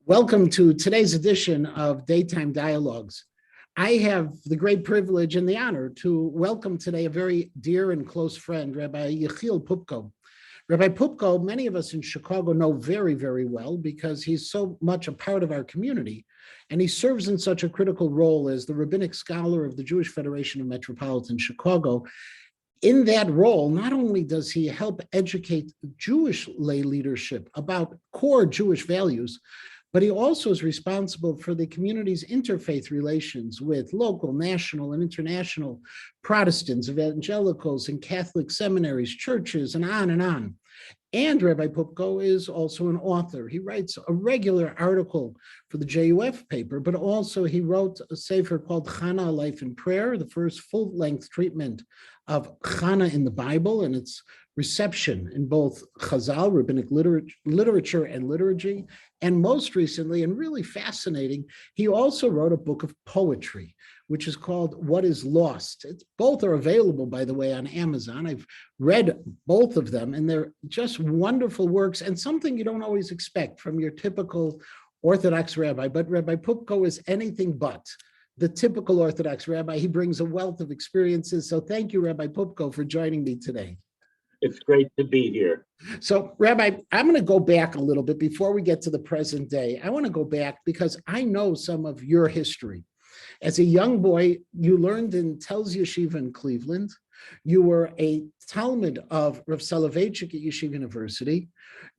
Welcome to today's edition of Daytime Dialogues. I have the great privilege and the honor to welcome today a very dear and close friend, Rabbi Yehiel Poupko. Rabbi Poupko, many of us in Chicago know very, very well because he's so much a part of our community, and he serves in such a critical role as the rabbinic scholar of the Jewish Federation of Metropolitan Chicago. In that role, not only does he help educate Jewish lay leadership about core Jewish values, but he also is responsible for the community's interfaith relations with local, national, and international Protestants, evangelicals, and Catholic seminaries, churches, and on and on. And Rabbi Poupko is also an author. He writes a regular article for the JUF paper, but also he wrote a sefer called Chana, Life in Prayer, the first full-length treatment of Chana in the Bible and its reception in both Chazal, rabbinic literature and liturgy, and most recently, and really fascinating, he also wrote a book of poetry, which is called What is Lost. Both are available, by the way, on Amazon. I've read both of them, and they're just wonderful works and something you don't always expect from your typical Orthodox rabbi. But Rabbi Poupko is anything but the typical Orthodox rabbi. He brings a wealth of experiences. So thank you, Rabbi Poupko, for joining me today. It's great to be here. So, Rabbi, I'm going to go back a little bit before we get to the present day. I want to go back because I know some of your history. As a young boy, you learned in Telz Yeshiva in Cleveland. You were a Talmud of Rav Soloveitchik at Yeshiva University.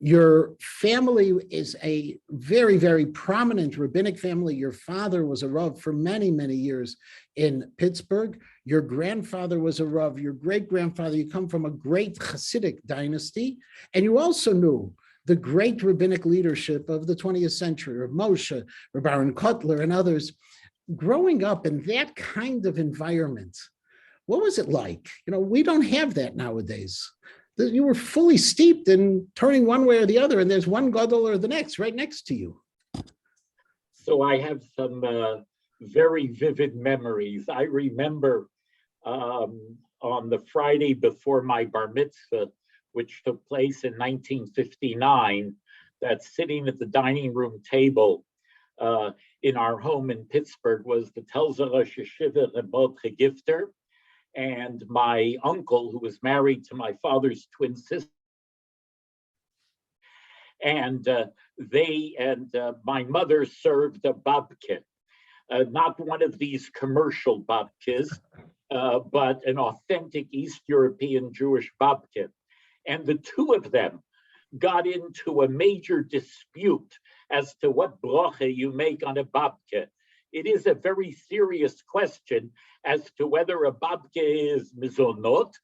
Your family is a very, very prominent rabbinic family. Your father was a Rav for many, many years in Pittsburgh. Your grandfather was a Rav. Your great-grandfather, you come from a great Hasidic dynasty. And you also knew the great rabbinic leadership of the 20th century, Rav Moshe, Rav Aaron Kotler, and others. Growing up in that kind of environment, what was it like? You know, we don't have that nowadays. You were fully steeped in turning one way or the other, and there's one gadol or the next right next to you. So I have some very vivid memories. I remember on the Friday before my bar mitzvah, which took place in 1959, that sitting at the dining room table in our home in Pittsburgh was the Telzer Rosh Yeshiva Rebbe Gifter, and my uncle, who was married to my father's twin sister. And my mother served a babka, not one of these commercial babkas, but an authentic East European Jewish babka. And the two of them got into a major dispute as to what bracha you make on a babka. It is a very serious question as to whether a babka is mizonot,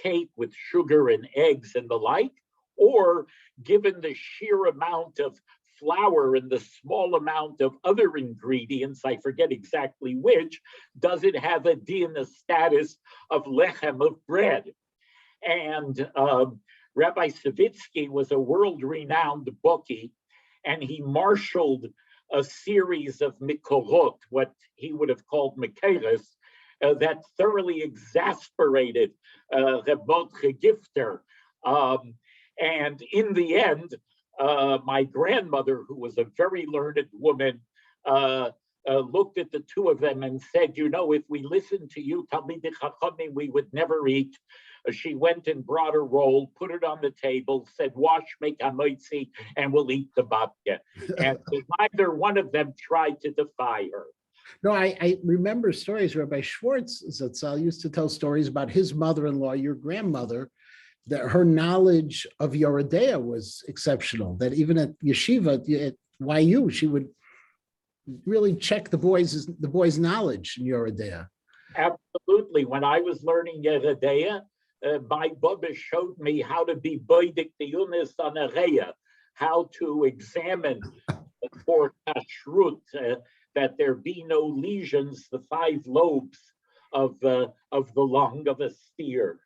cake with sugar and eggs and the like, or given the sheer amount of flour and the small amount of other ingredients, I forget exactly which, does it have a din, a status of lechem, of bread? And Rabbi Savitsky was a world-renowned bookie, and he marshaled a series of mikorot, what he would have called mikeres, that thoroughly exasperated Rebbe Gifter. And in the end, my grandmother, who was a very learned woman, looked at the two of them and said, if we listened to you, Talmidei Chachamim, we would never eat. She went and brought a roll, put it on the table, said, wash, make hamoitzi, and we'll eat the babka. And neither one of them tried to defy her. No, I remember stories. Rabbi Schwartz Zatzal used to tell stories about his mother-in-law, your grandmother, that her knowledge of Yoredea was exceptional, that even at yeshiva, at YU, she would really check the boys' knowledge in Yoredea. Absolutely. When I was learning Yoredea, my Bubba showed me how to be boidik the yunis on a reya, how to examine for kashrut, that there be no lesions, the 5 lobes of the lung of a steer.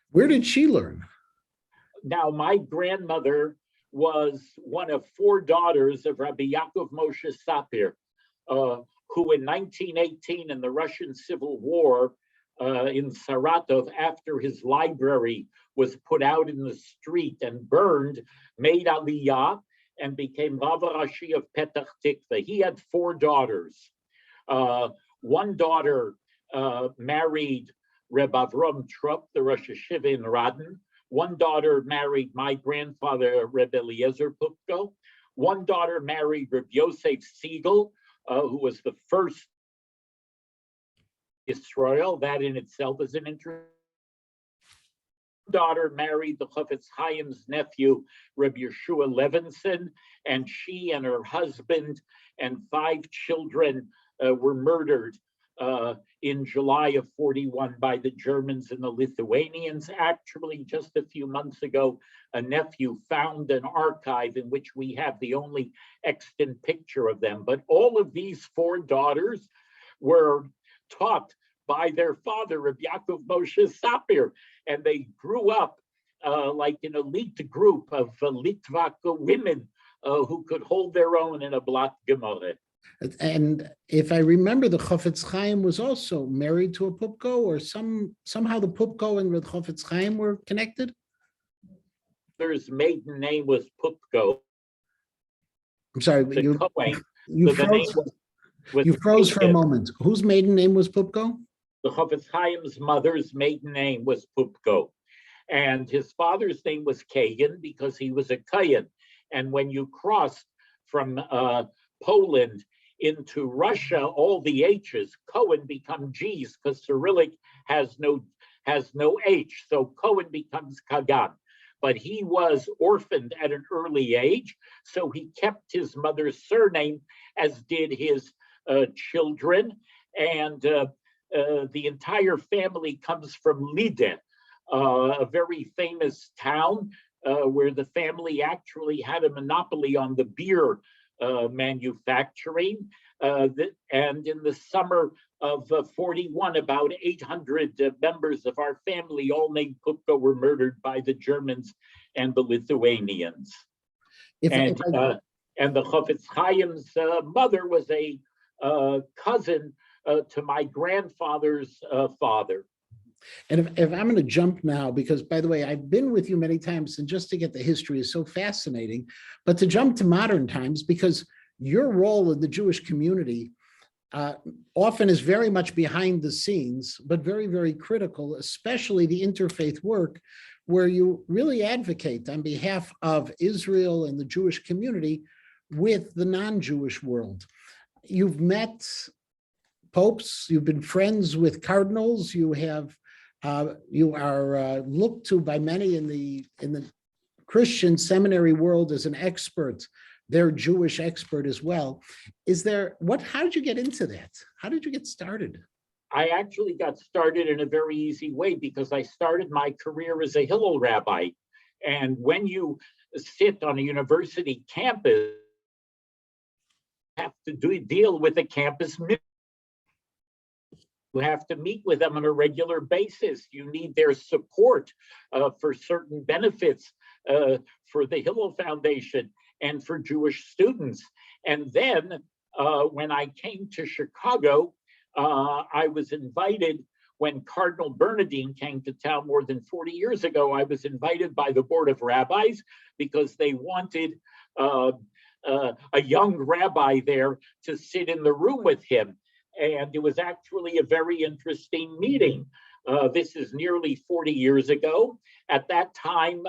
Where did she learn? Now, my grandmother was one of 4 daughters of Rabbi Yaakov Moshe Sapir, who in 1918 in the Russian Civil War in Saratov, after his library was put out in the street and burned, made aliyah and became Rav Rashi of Petach Tikva. He had 4 daughters. One daughter married Reb Avram Trupp, the Rosh Hashiva in Radin. One daughter married my grandfather, Reb Eliezer Poupko. One daughter married Reb Yosef Siegel, who was the first Israel. That in itself is an interesting. Daughter married the Chofetz Chaim's nephew, Reb Yeshua Levinson, and she and her husband and 5 children were murdered in July of 41 by the Germans and the Lithuanians. Actually, just a few months ago, a nephew found an archive in which we have the only extant picture of them. But all of these 4 daughters were taught by their father, Rabbi Yaakov Moshe Sapir, and they grew up like an elite group of Litvak women who could hold their own in a Blat Gemara. And if I remember, the Chofetz Chaim was also married to a Poupko, or somehow the Poupko and the Chofetz Chaim were connected? His maiden name was Poupko. I'm sorry, you froze for a moment. Whose maiden name was Poupko? The Chofetz Chaim's mother's maiden name was Poupko. And his father's name was Kagan because he was a Kayan. And when you crossed from Poland into Russia, all the H's, Cohen become G's because Cyrillic has no H. So Cohen becomes Kagan. But he was orphaned at an early age, so he kept his mother's surname, as did his children. And the entire family comes from Lide, a very famous town where the family actually had a monopoly on the beer manufacturing. And in the summer of 41, about 800 members of our family, all named Poupko, were murdered by the Germans and the Lithuanians. And the Chofetz Chaim's mother was a cousin to my grandfather's father. And if I'm going to jump now, because by the way, I've been with you many times, and just to get the history is so fascinating, but to jump to modern times, because your role in the Jewish community often is very much behind the scenes, but very, very critical, especially the interfaith work, where you really advocate on behalf of Israel and the Jewish community with the non-Jewish world. You've met popes, you've been friends with cardinals, you are looked to by many in the Christian seminary world as an expert. They're Jewish expert as well. How did you get into that? How did you get started? I actually got started in a very easy way because I started my career as a Hillel rabbi. And when you sit on a university campus, you have to deal with a campus ministry. You have to meet with them on a regular basis. You need their support for certain benefits for the Hillel Foundation and for Jewish students. And then when I came to Chicago, I was invited when Cardinal Bernardine came to town more than 40 years ago. I was invited by the Board of Rabbis because they wanted a young rabbi there to sit in the room with him. And it was actually a very interesting meeting. This is nearly 40 years ago. At that time,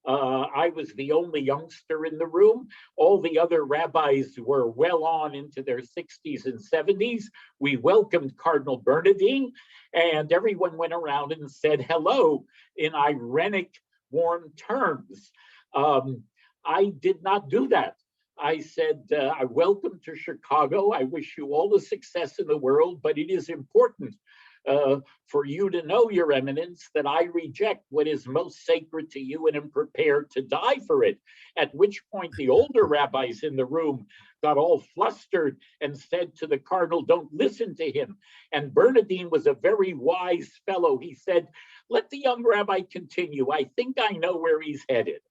I was the only youngster in the room. All the other rabbis were well on into their 60s and 70s. We welcomed Cardinal Bernardine, and everyone went around and said hello in ironic, warm terms. I did not do that. I said, welcome to Chicago. I wish you all the success in the world, but it is important for you to know, Your Eminence, that I reject what is most sacred to you and am prepared to die for it. At which point the older rabbis in the room got all flustered and said to the cardinal, don't listen to him. And Bernardine was a very wise fellow. He said, let the young rabbi continue. I think I know where he's headed.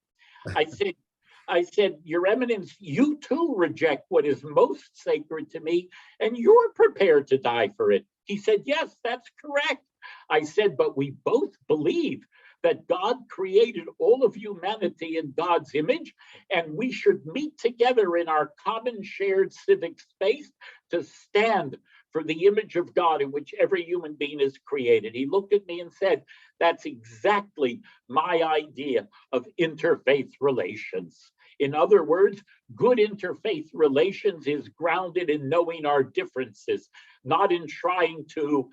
I said, Your Eminence, you too reject what is most sacred to me, and you're prepared to die for it. He said, yes, that's correct. I said, but we both believe that God created all of humanity in God's image, and we should meet together in our common shared civic space to stand for the image of God in which every human being is created. He looked at me and said, that's exactly my idea of interfaith relations. In other words, good interfaith relations is grounded in knowing our differences, not in trying to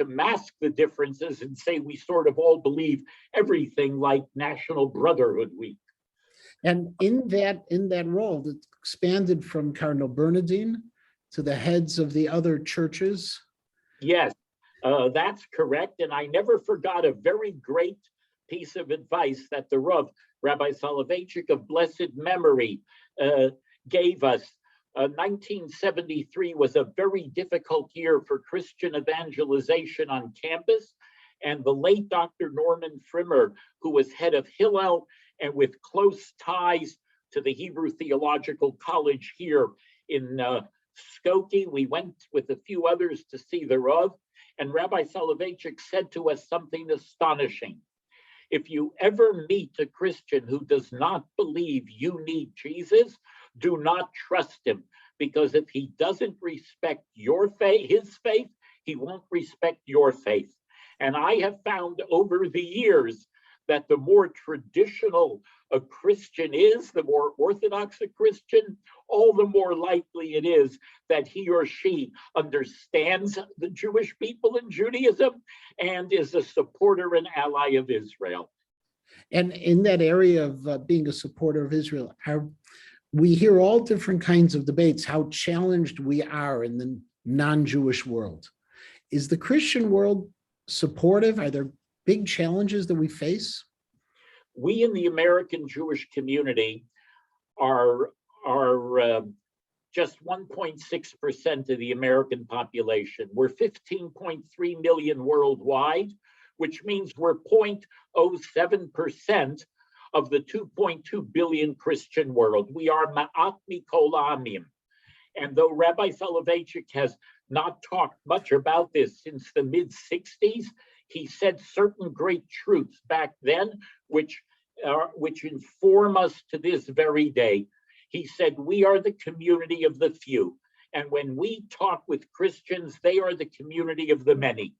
mask the differences and say we sort of all believe everything like National Brotherhood Week. And in that role, it expanded from Cardinal Bernardine to the heads of the other churches. Yes, that's correct. And I never forgot a very great piece of advice that the Rav, Rabbi Soloveitchik of blessed memory, gave us. 1973 was a very difficult year for Christian evangelization on campus. And the late Dr. Norman Frimmer, who was head of Hillel and with close ties to the Hebrew Theological College here in Skokie, we went with a few others to see the Rav. And Rabbi Soloveitchik said to us something astonishing. If you ever meet a Christian who does not believe you need Jesus, do not trust him, because if he doesn't respect your faith, his faith, he won't respect your faith. And I have found over the years that the more traditional a Christian is, the more orthodox a Christian, all the more likely it is that he or she understands the Jewish people in Judaism and is a supporter and ally of Israel. And in that area of being a supporter of Israel, we hear all different kinds of debates, how challenged we are in the non-Jewish world. Is the Christian world supportive? Are there big challenges that we face? We in the American Jewish community are just 1.6% of the American population. We're 15.3 million worldwide, which means we're 0.07% of the 2.2 billion Christian world. We are ma'at mikol ha'amim. And though Rabbi Soloveitchik has not talked much about this since the mid-60s, he said certain great truths back then, which inform us to this very day. He said, we are the community of the few. And when we talk with Christians, they are the community of the many.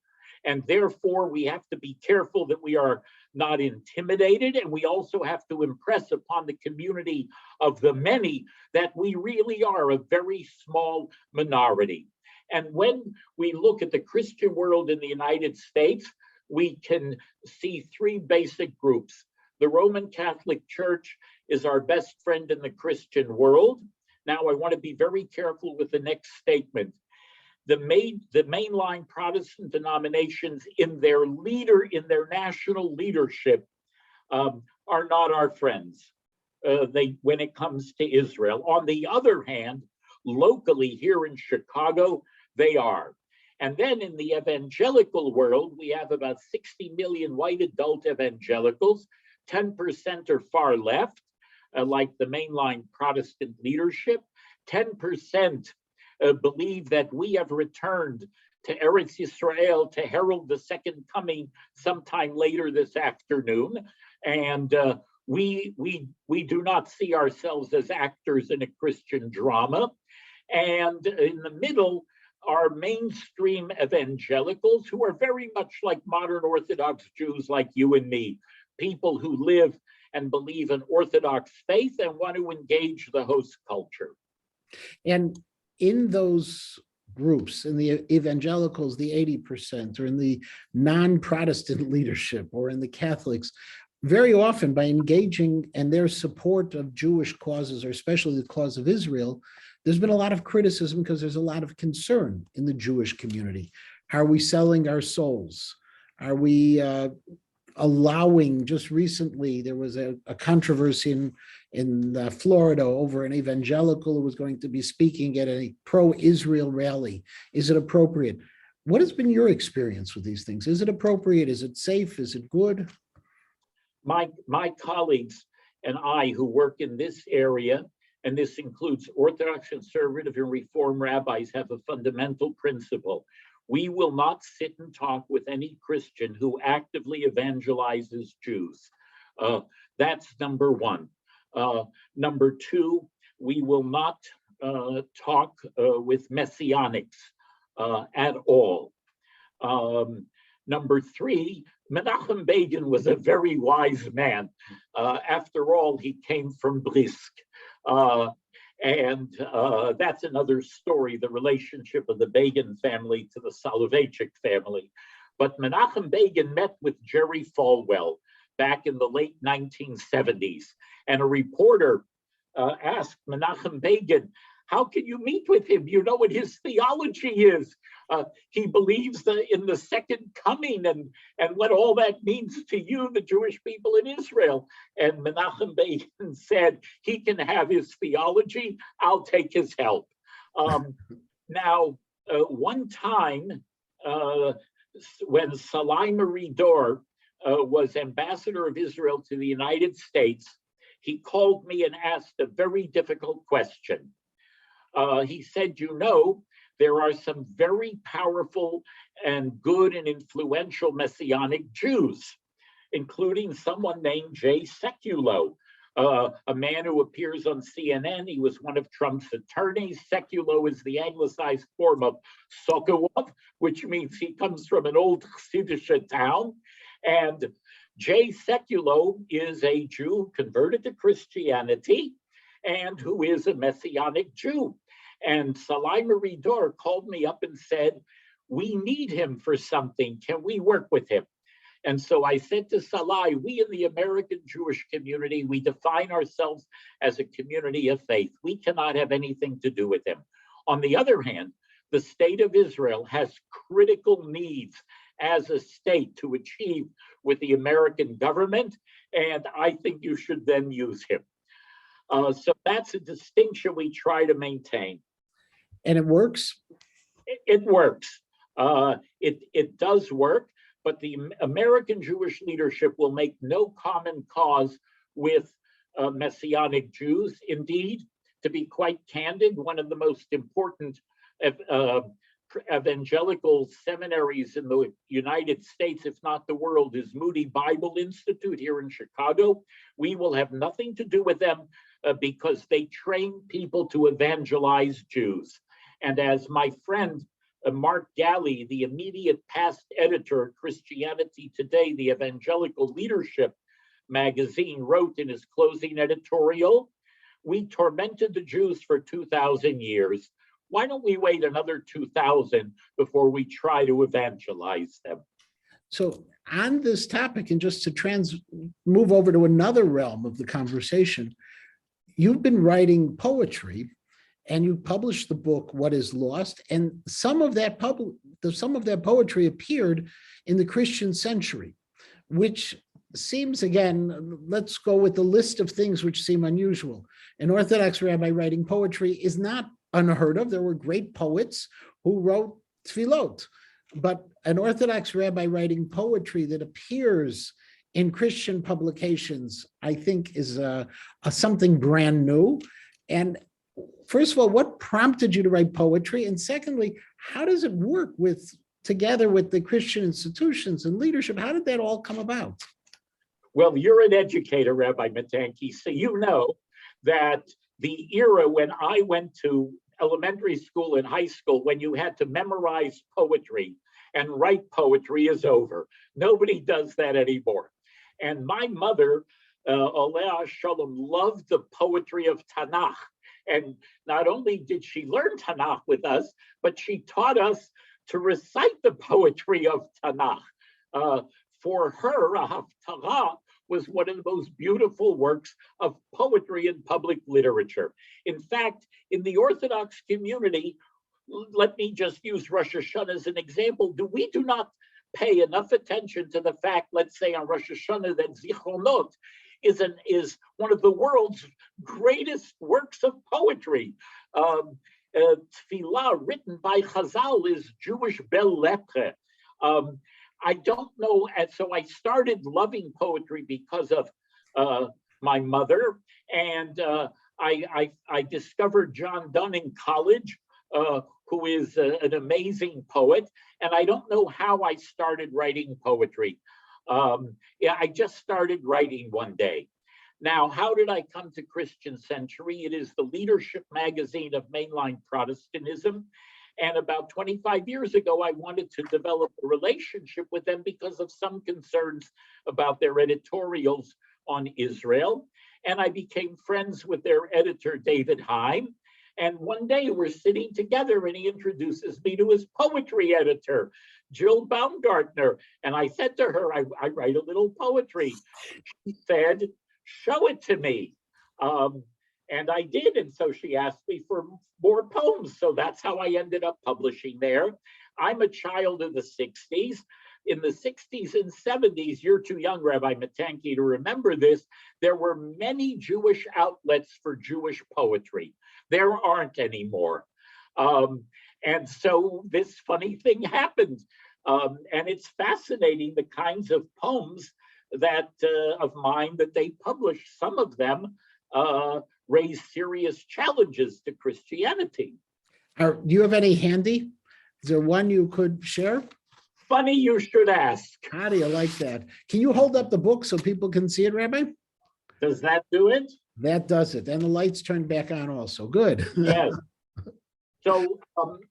And therefore, we have to be careful that we are not intimidated. And we also have to impress upon the community of the many that we really are a very small minority. And when we look at the Christian world in the United States, we can see three basic groups. The Roman Catholic Church is our best friend in the Christian world. Now, I want to be very careful with the next statement. The mainline Protestant denominations in their national leadership are not our friends when it comes to Israel. On the other hand, locally here in Chicago, they are. And then in the evangelical world, we have about 60 million white adult evangelicals. 10% are far left, like the mainline Protestant leadership. 10% believe that we have returned to Eretz Yisrael to herald the second coming sometime later this afternoon. And we do not see ourselves as actors in a Christian drama. And in the middle are mainstream evangelicals who are very much like modern Orthodox Jews like you and me, people who live and believe in Orthodox faith and want to engage the host culture. And in those groups, in the evangelicals, the 80%, or in the non-Protestant leadership, or in the Catholics, very often by engaging in their support of Jewish causes, or especially the cause of Israel, there's been a lot of criticism because there's a lot of concern in the Jewish community. Are we selling our souls? Are we allowing, just recently, there was a controversy in Florida over an evangelical who was going to be speaking at a pro-Israel rally. Is it appropriate? What has been your experience with these things? Is it appropriate? Is it safe? Is it good? My colleagues and I who work in this area, and this includes Orthodox, conservative, and Reform rabbis, have a fundamental principle. We will not sit and talk with any Christian who actively evangelizes Jews. That's number one. Number two, we will not talk with Messianics at all. Number three, Menachem Begin was a very wise man. After all, he came from Brisk. And that's another story, the relationship of the Begin family to the Soloveitchik family. But Menachem Begin met with Jerry Falwell back in the late 1970s. And a reporter asked Menachem Begin, how can you meet with him? You know what his theology is. He believes in the second coming and what all that means to you, the Jewish people in Israel. And Menachem Begin said, he can have his theology, I'll take his help. Now, one time when Salai Meridor was ambassador of Israel to the United States, he called me and asked a very difficult question. He said, you know, there are some very powerful and good and influential Messianic Jews, including someone named Jay Sekulow, a man who appears on CNN. He was one of Trump's attorneys. Sekulow is the anglicized form of Sokolov, which means he comes from an old Chassidish town. And Jay Sekulow is a Jew who converted to Christianity and who is a Messianic Jew. And Salai Meridor called me up and said, we need him for something. Can we work with him? And so I said to Salai, we in the American Jewish community, we define ourselves as a community of faith. We cannot have anything to do with him. On the other hand, the state of Israel has critical needs as a state to achieve with the American government, and I think you should then use him. So that's a distinction we try to maintain. And it works? It works. It does work, but the American Jewish leadership will make no common cause with Messianic Jews. Indeed, to be quite candid, one of the most important evangelical seminaries in the United States, if not the world, is Moody Bible Institute here in Chicago. We will have nothing to do with them because they train people to evangelize Jews. And as my friend Mark Galley, the immediate past editor of Christianity Today, the evangelical leadership magazine, wrote in his closing editorial, we tormented the Jews for 2,000 years. Why don't we wait another 2,000 before we try to evangelize them? So on this topic, and just to move over to another realm of the conversation, you've been writing poetry, and you published the book What Is Lost, and some of that poetry appeared in the Christian Century, which seems, again, let's go with the list of things which seem unusual. An Orthodox rabbi writing poetry is not unheard of. There were great poets who wrote tefillot, but an Orthodox rabbi writing poetry that appears in Christian publications, I think, is something brand new. And first of all, what prompted you to write poetry? And secondly, how does it work together with the Christian institutions and leadership? How did that all come about? Well, you're an educator, Rabbi Matanki, so you know that the era when I went to elementary school and high school, when you had to memorize poetry and write poetry, is over. Nobody does that anymore. And my mother, Alea Shalom, loved the poetry of Tanakh. And not only did she learn Tanakh with us, but she taught us to recite the poetry of Tanakh. For her, Haftarah was one of the most beautiful works of poetry in public literature. In fact, in the Orthodox community, let me just use Rosh Hashanah as an example. We do not pay enough attention to the fact, let's say on Rosh Hashanah, that Zichronot is one of the world's greatest works of poetry. Tefillah written by Chazal is Jewish belles lettres. I don't know, and so I started loving poetry because of my mother, and I discovered John Donne in college, who is an amazing poet. And I don't know how I started writing poetry. Yeah, I just started writing one day. Now, how did I come to Christian Century? It is the leadership magazine of mainline Protestantism. And about 25 years ago, I wanted to develop a relationship with them because of some concerns about their editorials on Israel. And I became friends with their editor, David Heim. And one day we're sitting together and he introduces me to his poetry editor, Jill Baumgartner. And I said to her, I write a little poetry. She said, show it to me. And I did. And so she asked me for more poems. So that's how I ended up publishing there. I'm a child of the 60s. In the 60s and 70s, you're too young, Rabbi Matanki, to remember this, there were many Jewish outlets for Jewish poetry. There aren't anymore. And so this funny thing happened. And it's fascinating the kinds of poems that of mine that they published. Some of them raise serious challenges to Christianity. Do you have any handy? Is there one you could share? Funny you should ask. How do you like that? Can you hold up the book so people can see it, Rabbi? Does that do it? That does it. And the lights turned back on also. Good. Yes. So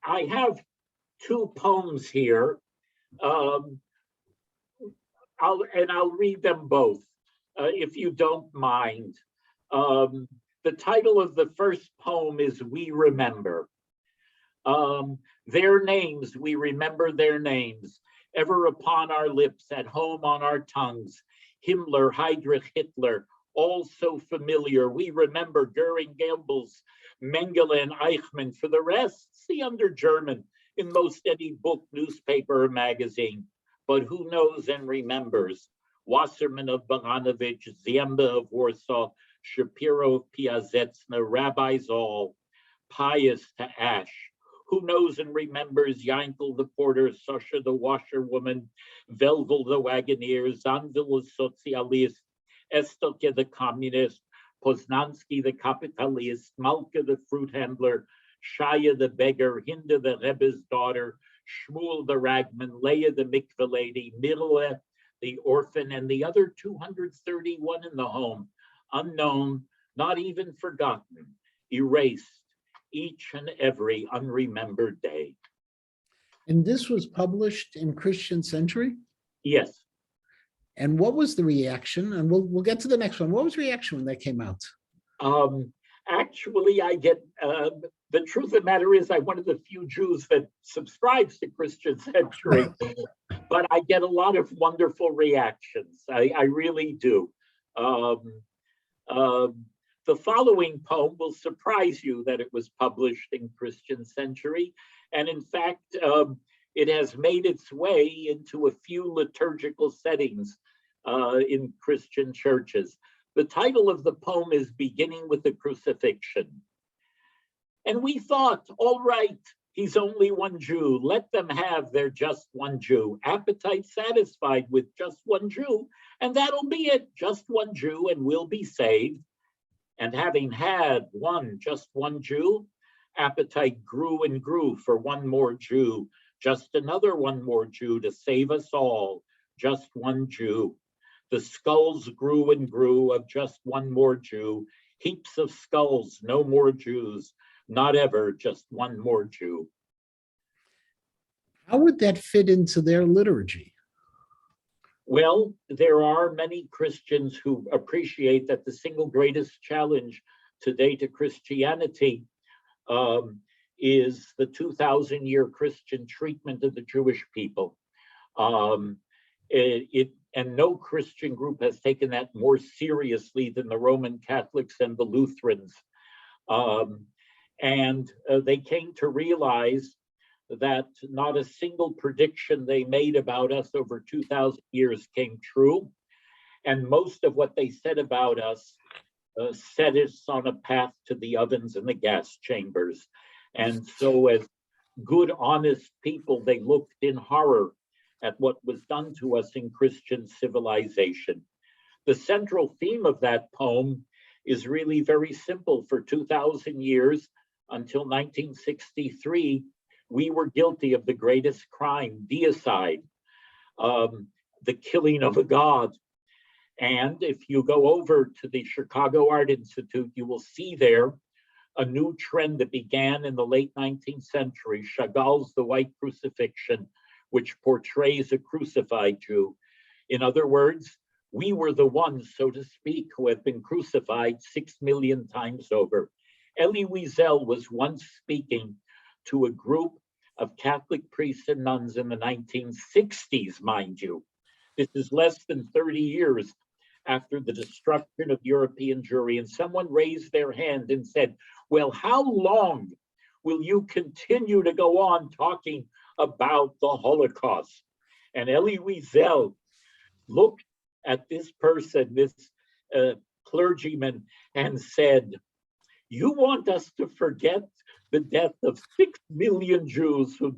I have two poems here. I'll read them both, if you don't mind. The title of the first poem is We Remember. Their names, we remember their names, ever upon our lips, at home on our tongues. Himmler, Heydrich, Hitler, all so familiar. We remember Goering, Goebbels, Mengele, and Eichmann. For the rest, see under German in most any book, newspaper, or magazine. But who knows and remembers? Wasserman of Baranovich, Ziemba of Warsaw, Shapiro of Piazetzna, rabbis all, pious to ash. Who knows and remembers Yankel the porter, Sasha the washerwoman, Velvel the wagoneer, Zanvil the socialist, Estelke the communist, Poznansky the capitalist, Malka the fruit handler, Shaya the beggar, Hinda the Rebbe's daughter, Shmuel the ragman, Leah the mikveh lady, Mirle the orphan, and the other 231 in the home, unknown, not even forgotten, erased, each and every unremembered day. And this was published in Christian Century? Yes. And what was the reaction? And we'll get to the next one. What was the reaction when that came out? Actually, I get, the truth of the matter is I'm one of the few Jews that subscribes to Christian Century, but I get a lot of wonderful reactions. I really do. The following poem will surprise you that it was published in Christian Century. And in fact, it has made its way into a few liturgical settings in Christian churches. The title of the poem is Beginning with the Crucifixion. And we thought, all right, he's only one Jew. Let them have their just one Jew. Appetite satisfied with just one Jew. And that'll be it, just one Jew, and we'll be saved. And having had just one Jew, appetite grew and grew for one more Jew, just another one more Jew to save us all, just one Jew. The skulls grew and grew of just one more Jew, heaps of skulls, no more Jews, not ever, just one more Jew. How would that fit into their liturgy? Well, there are many Christians who appreciate that the single greatest challenge today to Christianity is the 2,000-year Christian treatment of the Jewish people. And no Christian group has taken that more seriously than the Roman Catholics and the Lutherans. And they came to realize that not a single prediction they made about us over 2,000 years came true. And most of what they said about us set us on a path to the ovens and the gas chambers. And so as good, honest people, they looked in horror at what was done to us in Christian civilization. The central theme of that poem is really very simple. For 2,000 years, until 1963, We were guilty of the greatest crime, deicide, the killing of a god. And if you go over to the Chicago Art Institute, you will see there a new trend that began in the late 19th century, Chagall's The White Crucifixion, which portrays a crucified Jew. In other words, we were the ones, so to speak, who have been crucified 6 million times over. Elie Wiesel was once speaking to a group of Catholic priests and nuns in the 1960s, mind you. This is less than 30 years after the destruction of European Jewry, and someone raised their hand and said, well, how long will you continue to go on talking about the Holocaust? And Elie Wiesel looked at this person, this clergyman, and said, you want us to forget the death of 6 million Jews who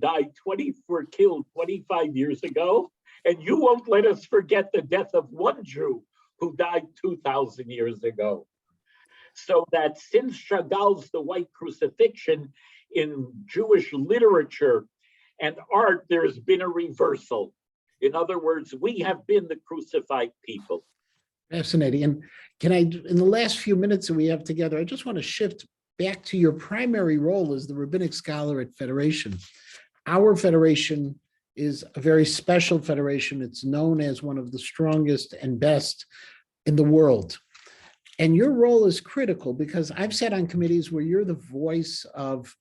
were killed 25 years ago, and you won't let us forget the death of one Jew who died 2,000 years ago. So that since Chagall's The White Crucifixion, in Jewish literature and art, there's been a reversal. In other words, we have been the crucified people. Fascinating. And can I, in the last few minutes that we have together, I just want to shift back to your primary role as the rabbinic scholar at Federation. Our Federation is a very special federation. It's known as one of the strongest and best in the world. And your role is critical because I've sat on committees where you're the voice of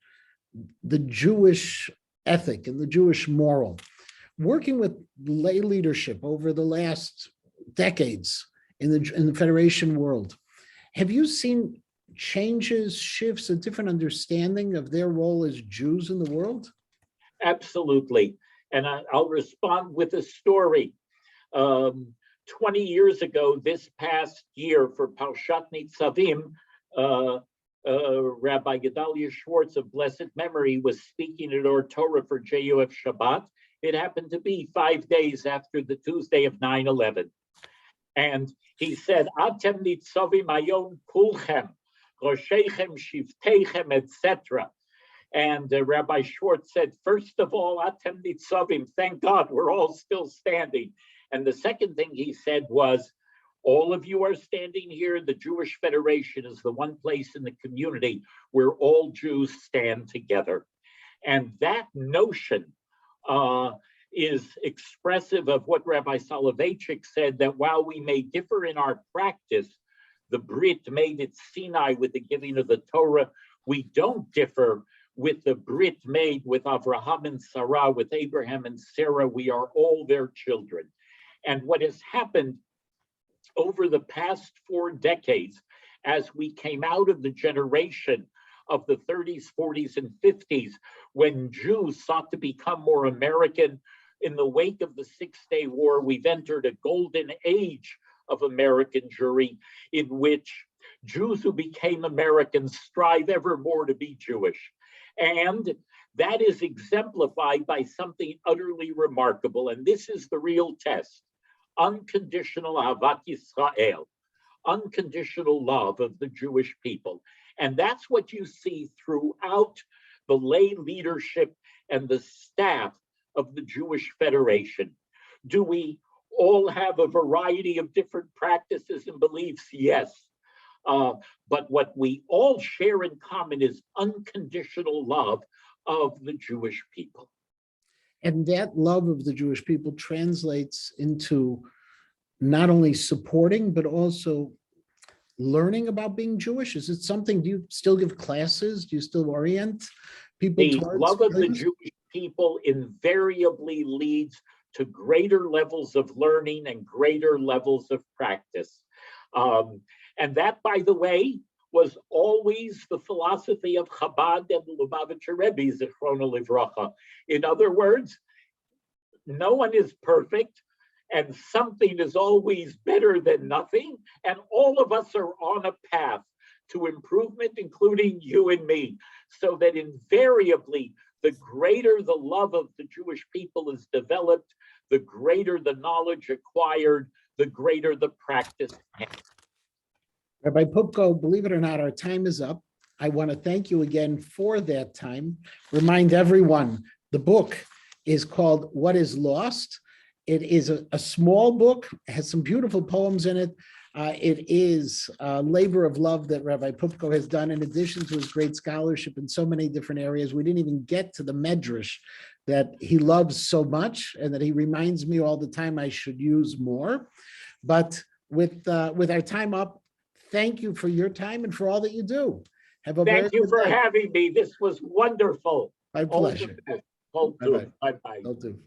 the Jewish ethic and the Jewish moral. Working with lay leadership over the last decades in the Federation world, have you seen changes, shifts, a different understanding of their role as Jews in the world? Absolutely. And I'll respond with a story. 20 years ago, this past year for Parshat Nitzavim, Rabbi Gedalia Schwartz of blessed memory was speaking at Or Torah for JUF Shabbat. It happened to be 5 days after the Tuesday of 9/11. And he said, Atem nitzavim ayon kulchem, roshechem, shivteichem, etc. And Rabbi Schwartz said, first of all, Atem nitzavim, thank God we're all still standing. And the second thing he said was, all of you are standing here. The Jewish Federation is the one place in the community where all Jews stand together. And that notion is expressive of what Rabbi Soloveitchik said, that while we may differ in our practice, the Brit made at Sinai with the giving of the Torah, we don't differ with the Brit made with Avraham and Sarah, with Abraham and Sarah. We are all their children. And what has happened over the past 4 decades, as we came out of the generation of the 30s, 40s, and 50s, when Jews sought to become more American, in the wake of the Six-Day War, we've entered a golden age of American Jewry in which Jews who became Americans strive ever more to be Jewish. And that is exemplified by something utterly remarkable. And this is the real test. Unconditional Ahavat Yisrael, unconditional love of the Jewish people. And that's what you see throughout the lay leadership and the staff of the Jewish Federation. Do we all have a variety of different practices and beliefs? Yes. But what we all share in common is unconditional love of the Jewish people. And that love of the Jewish people translates into not only supporting, but also learning about being Jewish. Is it something, do you still give classes? Do you still orient people towards the love of the Jewish people invariably leads to greater levels of learning and greater levels of practice. And that, by the way, was always the philosophy of Chabad and the Lubavitcher Rebbe, Zichrono Livracha. In other words, no one is perfect, and something is always better than nothing, and all of us are on a path to improvement, including you and me, so that invariably, the greater the love of the Jewish people is developed, the greater the knowledge acquired, the greater the practice. Rabbi Poupko, believe it or not, our time is up. I want to thank you again for that time. Remind everyone, the book is called What is Lost? It is a small book, has some beautiful poems in it. It is a labor of love that Rabbi Poupko has done in addition to his great scholarship in so many different areas. We didn't even get to the medrash that he loves so much and that he reminds me all the time I should use more. But with our time up, thank you for your time and for all that you do. Have a Thank you for day. having me. This was wonderful. My pleasure. Bye-bye. Will do.